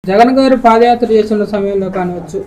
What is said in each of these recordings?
జగన్ గారు పాదయాత్ర చేస్తున్న సమయంలో కానివచ్చు,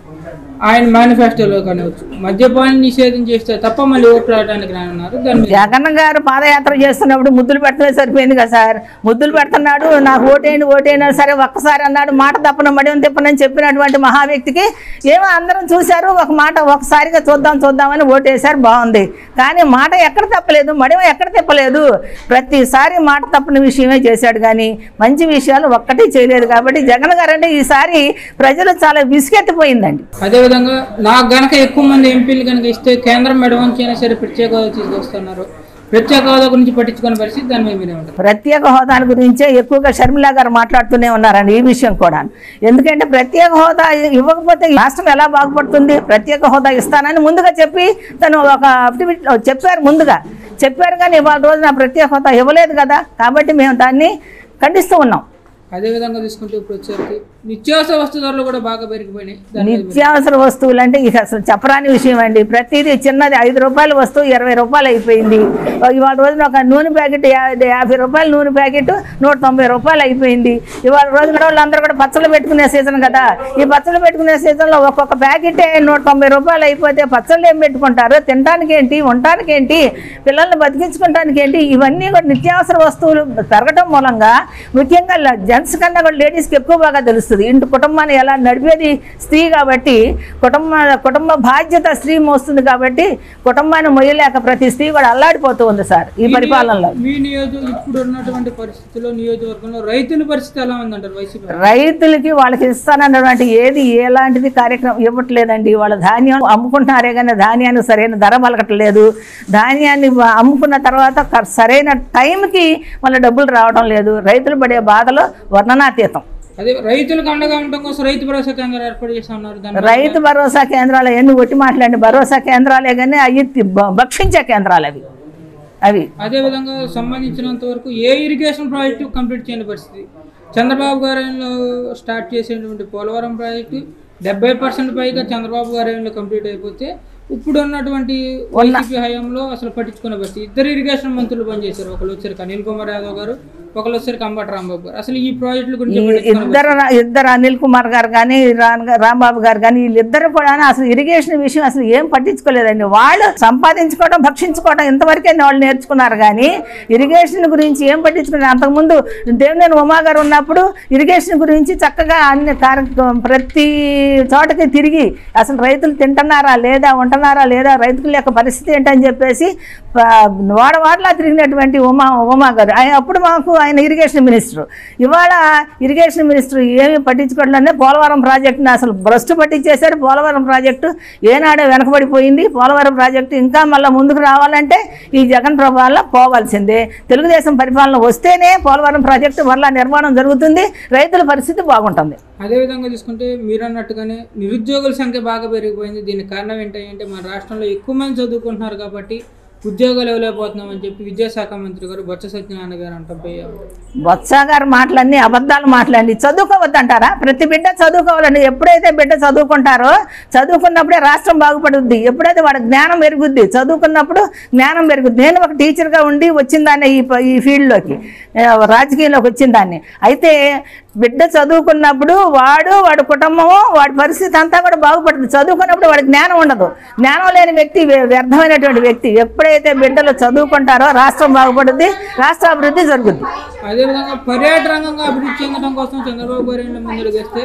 ఆయన మేనిఫెస్టోలో కానివచ్చు, మద్యపానం నిషేధం చేస్తే తప్ప మళ్ళీ ఓట్లు రావడానికి రానున్నారు. జగన్ గారు పాదయాత్ర చేస్తున్నప్పుడు ముద్దులు పెట్టడమే సరిపోయింది కదా సార్. ముద్దులు పెడుతున్నాడు, నాకు ఓటేయండి సరే ఒక్కసారి అన్నాడు, మాట తప్పన మడియం తిప్పనని చెప్పినటువంటి మహా వ్యక్తికి ఏమో అందరం చూశారు, ఒక మాట ఒకసారిగా చూద్దామని ఓటేశారు, బాగుంది. కానీ మాట ఎక్కడ తప్పలేదు, మడియం ఎక్కడ తిప్పలేదు. ప్రతిసారి మాట తప్పని విషయమే చేశాడు కానీ మంచి విషయాలు ఒక్కటి చేయలేదు. కాబట్టి జగన్ గారు అంటే ఈసారి ప్రజలు చాలా విసుగెత్తిపోయిందండి. అదేవిధంగా నాకు గనక ఎక్కువ మంది ఎంపీలు కనుక ఇస్తే కేంద్రం మెడవంచైనా సరే ప్రత్యేక హోదా తీసుకొస్తున్నారు. ప్రత్యేక హోదా గురించి పట్టించుకునే పరిస్థితి, దాని మీద మీరే ఉంటారు. ప్రత్యేక హోదా గురించే ఎక్కువగా షర్మిల గారు మాట్లాడుతూనే ఉన్నారండి ఈ విషయం కూడా. ఎందుకంటే ప్రత్యేక హోదా ఇవ్వకపోతే రాష్ట్రం ఎలా బాగుపడుతుంది? ప్రత్యేక హోదా ఇస్తానని ముందుగా చెప్పి తను ఒక చెప్పారు కానీ ఇవాళ రోజున ప్రత్యేక హోదా ఇవ్వలేదు కదా. కాబట్టి మేము దాన్ని ఖండిస్తూ ఉన్నాం. అదేవిధంగా తీసుకుంటే ఇప్పుడు వచ్చేసరికి నిత్యావసర వస్తువు ధరలు కూడా బాగా పెరిగిపోయినాయి. నిత్యావసర వస్తువులు అంటే ఇక అసలు చెప్పరాని విషయం అండి. ప్రతిదీ చిన్నది 5 రూపాయల వస్తువు 20 రూపాయలు అయిపోయింది. ఇవాళ రోజున ఒక నూనె ప్యాకెట్ 50 రూపాయలు, నూనె ప్యాకెట్ 190 రూపాయలు అయిపోయింది. ఇవాళ రోజున వాళ్ళందరూ కూడా పచ్చళ్ళు పెట్టుకునే సీజన్ కదా. ఈ పచ్చళ్ళు పెట్టుకునే సీజన్లో ఒక్కొక్క ప్యాకెటే 190 రూపాయలు అయిపోతే పచ్చళ్ళు ఏం పెట్టుకుంటారు? తినడానికి ఏంటి, ఉండటానికి ఏంటి, పిల్లల్ని బతికించుకోవడానికి ఏంటి? ఇవన్నీ కూడా నిత్యావసర వస్తువులు పెరగటం మూలంగా ముఖ్యంగా జెంట్స్ కన్నా కూడా లేడీస్కి ఎక్కువ బాగా తెలుస్తుంది. ఇంటి కుటుంబాన్ని ఎలా నడిపేది స్త్రీ కాబట్టి, కుటుంబ బాధ్యత స్త్రీ మోస్తుంది కాబట్టి కుటుంబాన్ని మొయ్యలేక ప్రతి స్త్రీ కూడా అల్లాడిపోతూ ఉంది సార్ ఈ పరిపాలనలో. మీ ఇప్పుడు ఉన్నటువంటి పరిస్థితుల్లో నియోజకవర్గంలో రైతుల పరిస్థితి ఎలా ఉందంటారు? వైసీపీ రైతులకి వాళ్ళకి ఇస్తానన్నటువంటి ఎలాంటిది కార్యక్రమం ఇవ్వట్లేదండి. వాళ్ళ ధాన్యం అమ్ముకుంటున్నారే కానీ ధాన్యానికి సరైన ధర పలకట్లేదు. ధాన్యాన్ని అమ్ముకున్న తర్వాత సరైన టైంకి వాళ్ళ డబ్బులు రావడం లేదు. రైతులు పడే బాధలు వర్ణనాతీతం. అదే రైతులకు అండగా ఉండడం కోసం రైతు భరోసా కేంద్రాలు ఏర్పాటు చేస్తా ఉన్నారు. రైతు భరోసా కేంద్రాలు ఎన్ని ఒట్టి మాట్లాడి భరోసా కేంద్రాలే కానీ అవి భక్షించే కేంద్రాలు అవి. అదేవిధంగా సంబంధించినంత వరకు ఏ ఇరిగేషన్ ప్రాజెక్టు కంప్లీట్ చేయని పరిస్థితి. చంద్రబాబు గారు స్టార్ట్ చేసేటువంటి పోలవరం ప్రాజెక్టు 70% పైగా చంద్రబాబు గారు కంప్లీట్ అయిపోతే ఇప్పుడు ఉన్నటువంటి వైసీపీ హయాంలో అసలు పట్టించుకునే పరిస్థితి. 2 ఇరిగేషన్ మంత్రులు పనిచేశారు. ఒకళ్ళు వచ్చారు అనిల్ కుమార్ యాదవ్ గారు, ఒకళ్ళు వచ్చారు కంబటి రాంబాబు గారు. అసలు ఈ ప్రాజెక్టుల గురించి ఇద్దరు అనిల్ కుమార్ గారు కానీ రాంబాబు గారు కానీ వీళ్ళిద్దరు కూడా అసలు ఇరిగేషన్ విషయం అసలు ఏం పట్టించుకోలేదండి. వాళ్ళు సంపాదించుకోవడం, భక్షించుకోవడం ఇంతవరకే వాళ్ళు నేర్చుకున్నారు కానీ ఇరిగేషన్ గురించి ఏం పట్టించుకున్నారు. అంతకుముందు దేవినేని ఉమా గారు ఉన్నప్పుడు ఇరిగేషన్ గురించి చక్కగా అన్ని ప్రతి చోటకి తిరిగి అసలు రైతులు తింటున్నారా లేదా, ఉంటున్నారా లేదా, రైతుల యొక్క పరిస్థితి ఏంటని చెప్పేసి వాడవాడలా తిరిగినటువంటి ఉమా గారు. అప్పుడు మాకు ఆయన ఇరిగేషన్ మినిస్టర్. ఇవాళ ఇరిగేషన్ మినిస్టర్ ఏమి పట్టించుకోవట్లనే పోలవరం ప్రాజెక్టుని అసలు భ్రష్టు పట్టించేశారు. పోలవరం ప్రాజెక్టు ఏనాడే వెనకబడిపోయింది. పోలవరం ప్రాజెక్టు ఇంకా మళ్ళీ ముందుకు రావాలంటే ఈ జగన్ ప్రభుత్వం పోవాల్సిందే. తెలుగుదేశం పరిపాలన వస్తేనే పోలవరం ప్రాజెక్టు మళ్ళా నిర్మాణం జరుగుతుంది, రైతుల పరిస్థితి బాగుంటుంది. అదేవిధంగా తీసుకుంటే మీరు అన్నట్టుగానే నిరుద్యోగుల సంఖ్య బాగా పెరిగిపోయింది. దీనికి కారణం ఏంటంటే మన రాష్ట్రంలో ఎక్కువ మంది చదువుకుంటున్నారు కాబట్టి ఉద్యోగాలు ఇవ్వలేకపోతున్నామని చెప్పి విద్యాశాఖ మంత్రి గారు బొత్స సత్యనారాయణ గారు అంటారు. బొత్స గారు మాటలన్నీ అబద్ధాలు మాట్లాడి చదువుకోవద్దంటారా? ప్రతి బిడ్డ చదువుకోవాలండి. ఎప్పుడైతే బిడ్డ చదువుకుంటారో చదువుకున్నప్పుడే రాష్ట్రం బాగుపడుద్ది. ఎప్పుడైతే వాడి జ్ఞానం పెరుగుద్ది, చదువుకున్నప్పుడు జ్ఞానం పెరుగుద్ది. నేను ఒక టీచర్గా ఉండి వచ్చిందాన్ని ఈ ఫీల్డ్లోకి, రాజకీయంలోకి వచ్చిందాన్ని. అయితే బిడ్డ చదువుకున్నప్పుడు వాడి కుటుంబము, వాడి పరిస్థితి అంతా కూడా బాగుపడుతుంది. చదువుకున్నప్పుడు వాడి జ్ఞానం ఉండదు. జ్ఞానం లేని వ్యక్తి వ్యర్థమైనటువంటి వ్యక్తి. ఎప్పుడైతే బిడ్డలు చదువుకుంటారో రాష్ట్రం బాగుపడుద్ది, రాష్ట్ర అభివృద్ధి జరుగుద్ది. అదేవిధంగా పర్యాటక రంగంగా అభివృద్ధి చెందడం కోసం చంద్రబాబు గారు ముందుకు వేస్తే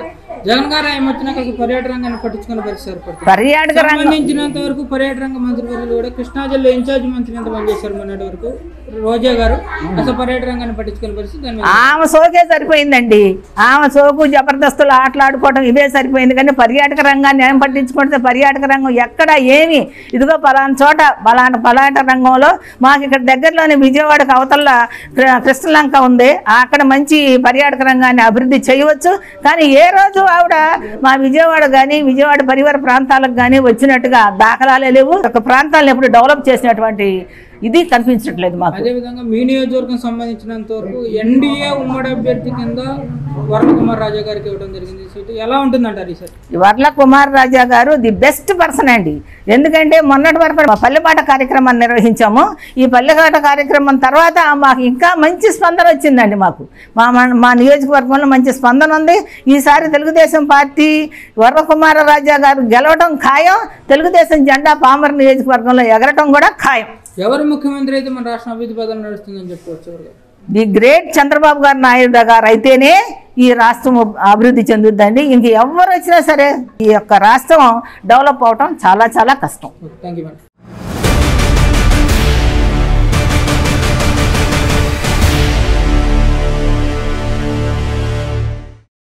జగన్ గారు ఏమొచ్చినాక పర్యాటక రంగాన్ని పట్టించుకునే పరిస్థితి. పర్యాటక సంబంధించినంత వరకు పర్యాటక రంగ మంత్రి వర్యులు కూడా కృష్ణా జిల్లా ఇన్ఛార్జ్ మంత్రి ఎంత పనిచేశారు మొన్నటి వరకు రోజా గారు. అసలు పర్యాటక రంగాన్ని పట్టించుకునే పరిస్థితి. ఆమె సోకే సరిపోయిందండి. ఆమె సోకు జబర్దస్తులు ఆటలాడుకోవడం ఇవే సరిపోయింది కానీ పర్యాటక రంగాన్ని ఏం పట్టించుకుంటే పర్యాటక రంగం ఎక్కడ ఏమి ఇదిగో పలానా చోట పర్యాటక రంగంలో మాకు ఇక్కడ దగ్గరలోనే విజయవాడకు అవతల కృష్ణలంక ఉంది, అక్కడ మంచి పర్యాటక రంగాన్ని అభివృద్ధి చేయవచ్చు. కానీ ఏ రోజు ఆవిడ మా విజయవాడ కానీ విజయవాడ పరివార ప్రాంతాలకు కానీ వచ్చినట్టుగా దాఖలాలే లేవు. ఒక ప్రాంతాలను ఎప్పుడు డెవలప్ చేసినటువంటి ఇది కనిపించట్లేదు మాకు. అదేవిధంగా మీ నియోజకవర్గం సంబంధించినంత వరకు ఎన్డీఏ ఉమ్మడి అభ్యర్థి కింద వర్ల కుమార్ రాజా గారికి ఇవ్వడం జరిగింది సీటు. ఎలా ఉంటుందంటారు ఈ సార్? వర్ల కుమార్ రాజా గారు ది బెస్ట్ పర్సన్ అండి. ఎందుకంటే మొన్నటి వరకు పల్లెపాట కార్యక్రమాన్ని నిర్వహించాము. ఈ పల్లెపాట కార్యక్రమం తర్వాత మాకు ఇంకా మంచి స్పందన వచ్చిందండి. మాకు మా నియోజకవర్గంలో మంచి స్పందన ఉంది. ఈసారి తెలుగుదేశం పార్టీ వర్ల కుమార్ రాజా గారు గెలవడం ఖాయం. తెలుగుదేశం జెండా పామర నియోజకవర్గంలో ఎగరటం కూడా ఖాయం. ఎవరు ముఖ్యమంత్రి అయితే మన రాష్ట్రం అభివృద్ధి పదం నడుస్తుందని చెప్పుకోవచ్చు? ది గ్రేట్ చంద్రబాబు గారు నాయుడు గారు అయితేనే ఈ రాష్ట్రం అభివృద్ధి చెందుద్దండి. ఇంక ఎవరు వచ్చినా సరే ఈ యొక్క రాష్ట్రం డెవలప్ అవటం చాలా చాలా కష్టం. Thank you madam.